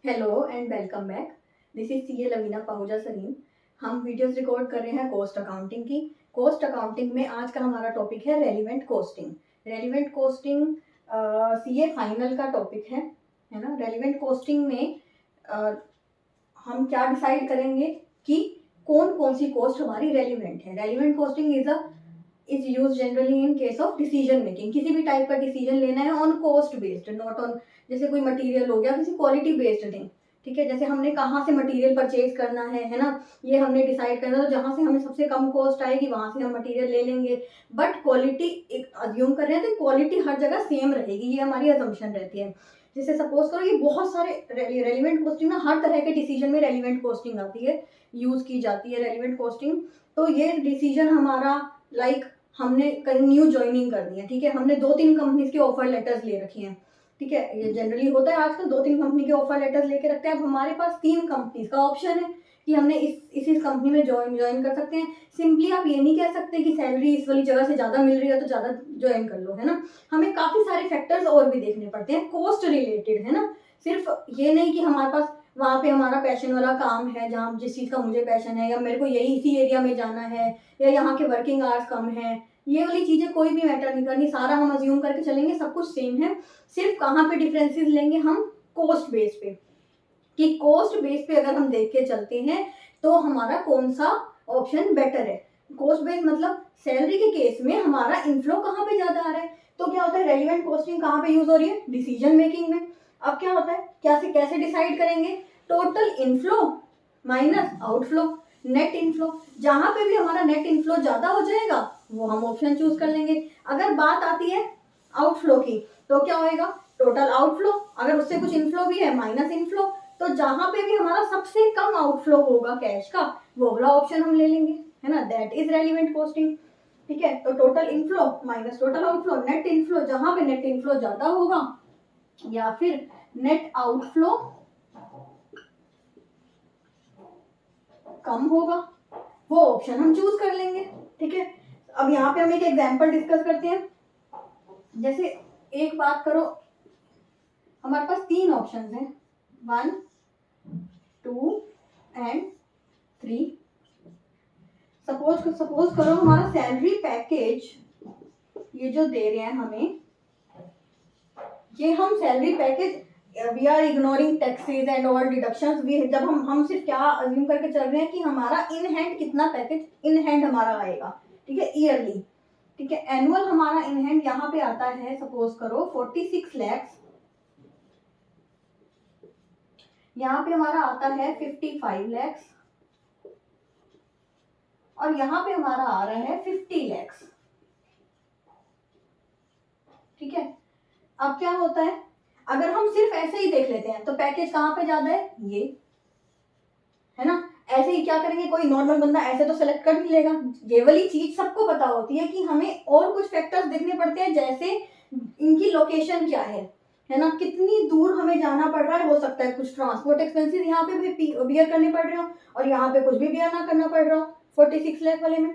Hello and welcome back. This is CA Lavina Pahuja Saleem. हम videos record कर रहे हैं कॉस्ट अकाउंटिंग की। कॉस्ट अकाउंटिंग में आज का हमारा टॉपिक है relevant costing. Relevant costing CA final का टॉपिक है ना। रेलिवेंट कोस्टिंग में हम क्या डिसाइड करेंगे कि कौन कौन सी कॉस्ट हमारी रेलिवेंट है। Relevant costing is use generally in case of decision making. किसी भी टाइप का डिसीजन लेना है on cost based, not on जैसे कोई मटेरियल हो गया, किसी क्वालिटी बेस्ड नहीं। ठीक है, जैसे हमने कहाँ से मटेरियल परचेज करना है ना, ये हमने डिसाइड करना, तो जहाँ से हमें सबसे कम कॉस्ट आएगी वहां से हम मटेरियल ले लेंगे। बट क्वालिटी एक अज्यूम कर रहे हैं तो क्वालिटी हर जगह सेम रहेगी, ये हमारी अजम्पशन रहती है। जैसे सपोज करो ये बहुत सारे रेलिवेंट कोस्टिंग ना, हर तरह के डिसीजन में रेलिवेंट कोस्टिंग आती है, यूज की जाती है रेलिवेंट कोस्टिंग। तो ये डिसीजन हमारा लाइक हमने कहीं न्यू ज्वाइनिंग करनी है। ठीक है, हमने 2-3 कंपनीज के ऑफर लेटर्स ले रखे हैं। ठीक है, ये जनरली होता है आजकल, 2-3 कंपनी के ऑफर लेटर्स लेके रखते हैं। अब हमारे पास 3 कंपनीज का ऑप्शन है कि हमने इस कंपनी में ज्वाइन कर सकते हैं। सिंपली आप ये नहीं कह सकते कि सैलरी इस वाली जगह से ज़्यादा मिल रही है तो ज़्यादा ज्वाइन कर लो, है ना। हमें काफ़ी सारे फैक्टर्स और भी देखने पड़ते हैं कॉस्ट रिलेटेड, है ना। सिर्फ ये नहीं कि हमारे पास वहाँ पे हमारा पैशन वाला काम है, जहाँ जिस चीज़ का मुझे पैशन है, या मेरे को यही इसी एरिया में जाना है, या यहाँ के वर्किंग आवर्स कम है, ये वाली चीज़ें कोई भी मैटर नहीं करनी। सारा हम अज्यूम करके चलेंगे, सब कुछ सेम है। सिर्फ कहाँ पे डिफरेंसेस लेंगे हम, कॉस्ट बेस पे, कि कॉस्ट बेस पे अगर हम देख के चलते हैं तो हमारा कौन सा ऑप्शन बेटर है। कॉस्ट बेस मतलब सैलरी के केस में हमारा इनफ्लो कहाँ पे ज्यादा आ रहा है, तो क्या होता है रेलिवेंट कॉस्टिंग कहाँ पे यूज हो रही है, डिसीजन मेकिंग में। अब क्या होता है, कैसे डिसाइड करेंगे, total inflow minus outflow, net inflow. जहां पे भी हमारा नेट इनफ्लो ज्यादा हो जाएगा वो हम ऑप्शन चूज कर लेंगे। अगर बात आती है आउटफ्लो की तो क्या होएगा, टोटल आउटफ्लो, अगर उससे कुछ इनफ्लो भी है माइनस इनफ्लो। तो जहां पे भी हमारा सबसे कम आउटफ्लो होगा कैश का, वो वाला ऑप्शन हम ले लेंगे, है ना। That is relevant costing. ठीक है, तो total inflow minus total outflow, net inflow, जहां पे नेट इनफ्लो ज्यादा होगा या फिर नेट आउटफ्लो कम होगा, वो ऑप्शन हम चूज कर लेंगे। ठीक है, अब यहाँ पे हम एक एग्जांपल डिस्कस करते हैं। जैसे एक बात करो, हमारे पास 3 ऑप्शंस हैं, 1, 2 एंड 3। सपोज करो हमारा सैलरी पैकेज ये जो दे रहे हैं हमें, ये हम salary package, we are ignoring taxes and all deductions. जब हम सिर्फ क्या अज्यूम करके चल रहे हैं कि हमारा इन हैंड कितना पैकेज इन हैंड हमारा आएगा। ठीक है, ईयरली। ठीक है, एनुअल हमारा इन हैंड यहाँ पे आता है, सपोज करो 46 लैक्स, यहाँ पे हमारा आता है 55 लैक्स, और यहाँ पे हमारा आ रहा है 50 लैक्स। ठीक है, अब क्या होता है, अगर हम सिर्फ ऐसे ही देख लेते हैं तो पैकेज कहाँ पे ज्यादा है, ये, है ना। ऐसे ही क्या करेंगे, कोई नॉर्मल बंदा ऐसे तो सेलेक्ट कर नहीं लेगा। ये वाली चीज सबको पता होती है कि हमें और कुछ फैक्टर्स देखने पड़ते हैं, जैसे इनकी लोकेशन क्या है ना, कितनी दूर हमें जाना पड़ रहा है। हो सकता है कुछ ट्रांसपोर्ट एक्सपेंसेस यहाँ पे भी बियर करने पड़ रहे हो और यहाँ पे कुछ भी बियर ना करना पड़ रहा हो 46 लाख वाले में।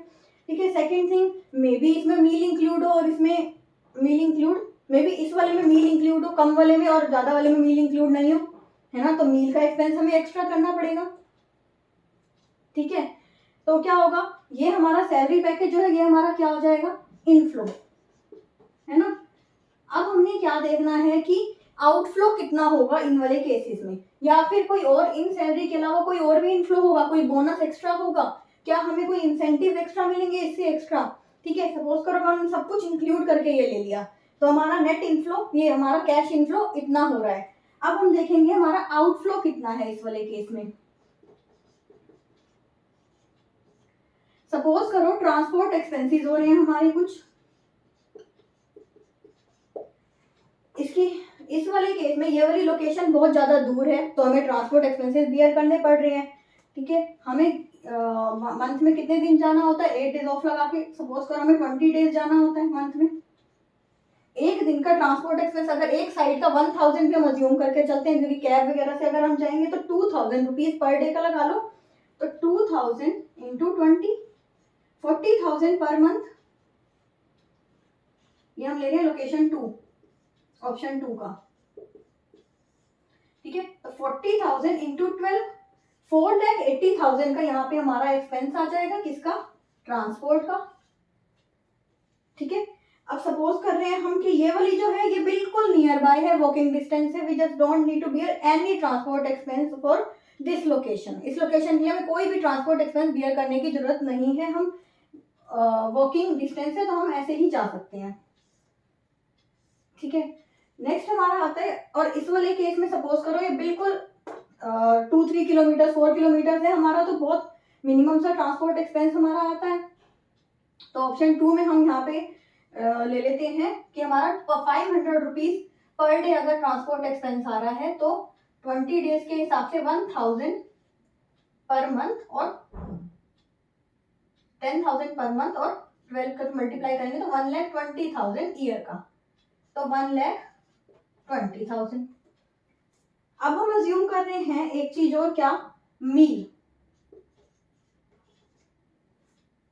ठीक है, सेकेंड थिंग, मे बी इसमें मील इंक्लूड हो और इसमें मील इंक्लूड, मे बी इस वाले में मील इंक्लूड हो कम वाले में और ज्यादा वाले में मील इंक्लूड नहीं हो, है ना। तो मील का एक्सपेंस हमें एक्स्ट्रा करना पड़ेगा। ठीक है, तो क्या होगा, ये हमारा सैलरी पैकेज जो है ये हमारा क्या हो जाएगा, इनफ्लो, है ना। अब हमने क्या देखना है कि आउटफ्लो कितना होगा इन वाले केसेस में, या फिर कोई और इन सैलरी के अलावा कोई और भी इनफ्लो होगा, कोई बोनस एक्स्ट्रा होगा, क्या हमें कोई इंसेंटिव एक्स्ट्रा मिलेंगे इससे एक्स्ट्रा। ठीक है, सपोज करो हमने सब कुछ इंक्लूड करके ये ले लिया, तो हमारा नेट इनफ्लो, ये हमारा कैश इनफ्लो इतना हो रहा है। अब हम देखेंगे हमारा आउटफ्लो कितना है इस वाले केस में। सपोज करो ट्रांसपोर्ट एक्सपेंसेस हो रहे हैं हमारे कुछ, इसकी इस वाले केस में ये वाली लोकेशन बहुत ज्यादा दूर है तो हमें ट्रांसपोर्ट एक्सपेंसेस बियर करने पड़ रहे हैं। ठीक है, हमें मंथ में कितने दिन जाना होता है, 8 डेज ऑफ लगा के, सपोज करो हमें 20 डेज जाना होता है मंथ में। एक दिन का ट्रांसपोर्ट एक्सपेंस अगर एक साइड का 1000 भी हम अज्यूम करके चलते हैं, क्योंकि कैब वगैरह से अगर हम जाएंगे तो 2000 रुपीज पर डे का लगा लो, तो 2000 इंटू 20, 40,000 पर मंथ। ये हम ले रहे हैं लोकेशन 2, ऑप्शन 2 का। ठीक है। तो 40,000 इंटू 12, 4,80,000 का यहाँ पे हमारा एक्सपेंस आ जाएगा, किसका, ट्रांसपोर्ट का। ठीक है। अब सपोज कर रहे हैं हम कि ये वाली जो है ये बिल्कुल नियर बाय है, वॉकिंग डिस्टेंस है, we just don't need to bear any transport expense for this location. इस लोकेशन के लिए हमें कोई भी ट्रांसपोर्ट एक्सपेंस बियर करने की जरूरत नहीं है, हम वॉकिंग डिस्टेंस है तो हम ऐसे ही जा सकते हैं। ठीक है। नेक्स्ट हमारा आता है, और इस वाले केस में सपोज करो ये बिल्कुल 2-3 किलोमीटर 4 किलोमीटर है हमारा, तो बहुत मिनिमम सा ट्रांसपोर्ट एक्सपेंस हमारा आता है। तो ऑप्शन 2 में हम यहाँ पे ले लेते हैं कि हमारा 500 रुपीज पर डे अगर ट्रांसपोर्ट एक्सपेंस आ रहा है, तो 20 डेज के हिसाब से 1000 पर मंथ और 10,000 पर मंथ, और 12 का मल्टीप्लाई करेंगे तो 1,20,000 ईयर का, तो 1,20,000। अब हम अज्यूम कर रहे हैं एक चीज और, क्या, मील,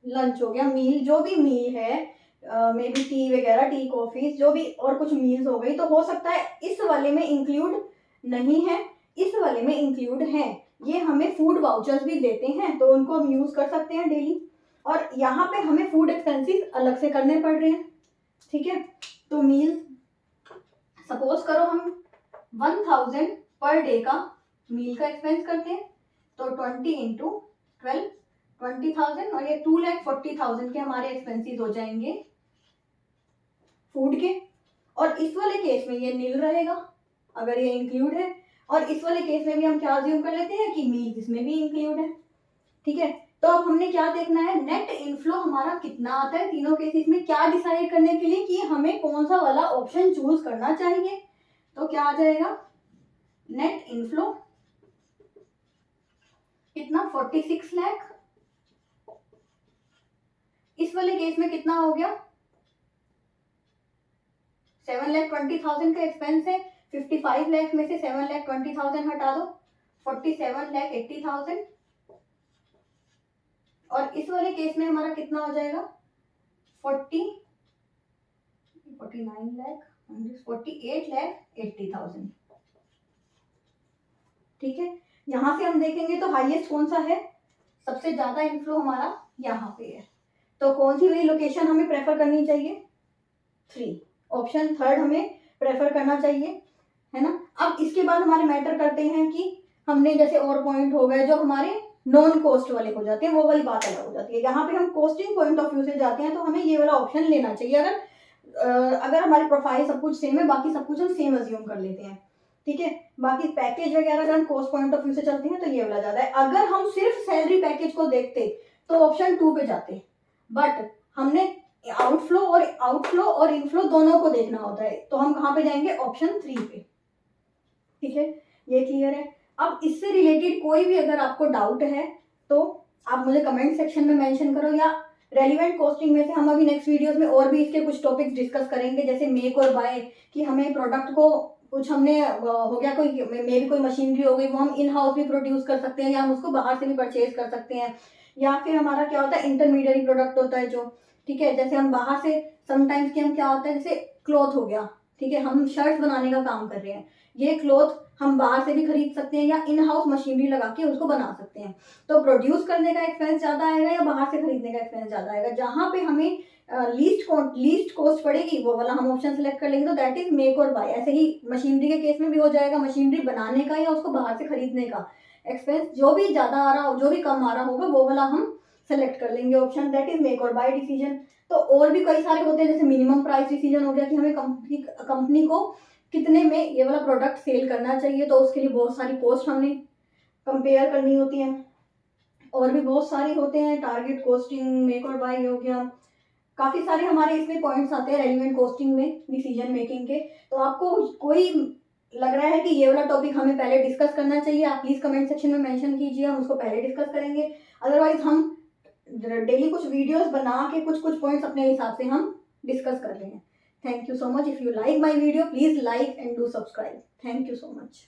लंच हो गया, मील, जो भी मील है, मे बी टी वगैरह, टी कॉफी, जो भी और कुछ मील्स हो गई, तो हो सकता है इस वाले में इंक्लूड नहीं है, इस वाले में इंक्लूड है। ये हमें फूड वाउचर्स भी देते हैं तो उनको हम यूज कर सकते हैं डेली, और यहाँ पे हमें फूड एक्सपेंसेस अलग से करने पड़ रहे हैं। ठीक है। तो मील्स सपोज करो हम 1000 पर डे का मील का एक्सपेंस करते हैं, तो 20 इंटू 12, 20,000, और ये 2,40,000 के हमारे एक्सपेंसेस हो जाएंगे फूड के। और इस वाले केस में ये नील रहेगा अगर ये इंक्लूड है, और इस वाले केस में भी हम क्या अज्यूम कर लेते हैं कि मील इसमें भी इंक्लूड है। ठीक है। तो अब हमने क्या देखना है, नेट इनफ्लो हमारा कितना आता है तीनों केसेस में, क्या डिसाइड करने के लिए कि हमें कौन सा वाला ऑप्शन चूज करना चाहिए। तो क्या आ जाएगा, नेट इनफ्लो कितना, 46 लाख। इस वाले केस में कितना हो गया, 7,20,000 का एक्सपेंस है, 55 लाख में से 7,20,000 हटा दो, 47,80,000। और इस वाले केस में हमारा कितना हो जाएगा, 48,80,000। ठीक है। यहां से हम देखेंगे तो हाईएस्ट कौन सा है, सबसे ज्यादा इनफ्लो हमारा यहाँ पे है। तो कौन सी वाली लोकेशन हमें प्रेफर करनी चाहिए, 3, ऑप्शन 3 हमें प्रेफर करना चाहिए, है ना। अब इसके बाद हमारे मैटर करते हैं कि हमने जैसे और पॉइंट हो गए जो हमारे नॉन कॉस्ट वाले हो जाते हैं, वो वाली बात अलग हो जाती है। यहाँ पे हम कॉस्टिंग पॉइंट ऑफ व्यू से जाते हैं तो हमें ये वाला ऑप्शन लेना चाहिए, अगर हमारी प्रोफाइल सब कुछ सेम है, बाकी सब कुछ हम सेम अज्यूम कर लेते हैं। ठीक है। बाकी पैकेज वगैरह अगर हम कॉस्ट पॉइंट ऑफ व्यू से चलते हैं तो ये वाला ज्यादा है। अगर हम सिर्फ सैलरी पैकेज को देखते तो ऑप्शन 2 पे जाते, बट हमने आउटफ्लो और इनफ्लो दोनों को देखना होता है, तो हम कहाँ पे जाएंगे, ऑप्शन 3 पे। ठीक है। ये क्लियर है। अब इससे रिलेटेड कोई भी अगर आपको डाउट है तो आप मुझे कमेंट सेक्शन में मेंशन करो, या रेलिवेंट कॉस्टिंग में से हम अभी नेक्स्ट वीडियोस में और भी इसके कुछ टॉपिक्स डिस्कस करेंगे, जैसे मेक और बाय, कि हमें प्रोडक्ट को कुछ हमने हो गया, कोई मे भी कोई मशीनरी हो गई, वो हम इन हाउस भी प्रोड्यूस कर सकते हैं या हम उसको बाहर से भी परचेज कर सकते हैं। या फिर हमारा क्या होता है, इंटरमीडिएट प्रोडक्ट होता है जो, ठीक है, जैसे हम बाहर से समटाइम्स कि हम क्या होता है, जैसे क्लॉथ हो गया, ठीक है, हम शर्ट बनाने का काम कर रहे हैं, ये क्लॉथ हम बाहर से भी खरीद सकते हैं या इन हाउस मशीनरी लगा के उसको बना सकते हैं। तो प्रोड्यूस करने का एक्सपेंस ज़्यादा आएगा या बाहर से खरीदने का एक्सपेंस ज़्यादा आएगा, जहाँ पे हमें लीस्ट कॉस्ट पड़ेगी वो वाला हम ऑप्शन सेलेक्ट कर लेंगे, तो दैट इज मेक और बाय। ऐसे ही मशीनरी के केस में भी हो जाएगा, मशीनरी बनाने का या उसको बाहर से खरीदने का एक्सपेंस जो भी ज़्यादा आ रहा हो, जो भी कम आ रहा होगा, वो वाला हम सेलेक्ट कर लेंगे ऑप्शन, दैट इज मेक और बाय डिसीजन। तो और भी कई सारे होते हैं, जैसे मिनिमम प्राइस डिसीजन हो गया कि हमें कंपनी को कितने में ये वाला प्रोडक्ट सेल करना चाहिए, तो उसके लिए बहुत सारी कॉस्ट हमें कंपेयर करनी होती है। और भी बहुत सारे होते हैं, टारगेट कॉस्टिंग, मेक और बाय हो गया, काफ़ी सारे हमारे इसमें पॉइंट्स आते हैं रेलिवेंट कॉस्टिंग में डिसीजन मेकिंग के। तो आपको कोई लग रहा है कि ये वाला टॉपिक हमें पहले डिस्कस करना चाहिए, आप प्लीज़ कमेंट सेक्शन में मेंशन कीजिए, हम उसको पहले डिस्कस करेंगे। अदरवाइज हम डेली कुछ वीडियोस बना के कुछ पॉइंट्स अपने हिसाब से हम डिस्कस कर रहे हैं। Thank you so much. If you like my video please like and do subscribe. Thank you so much.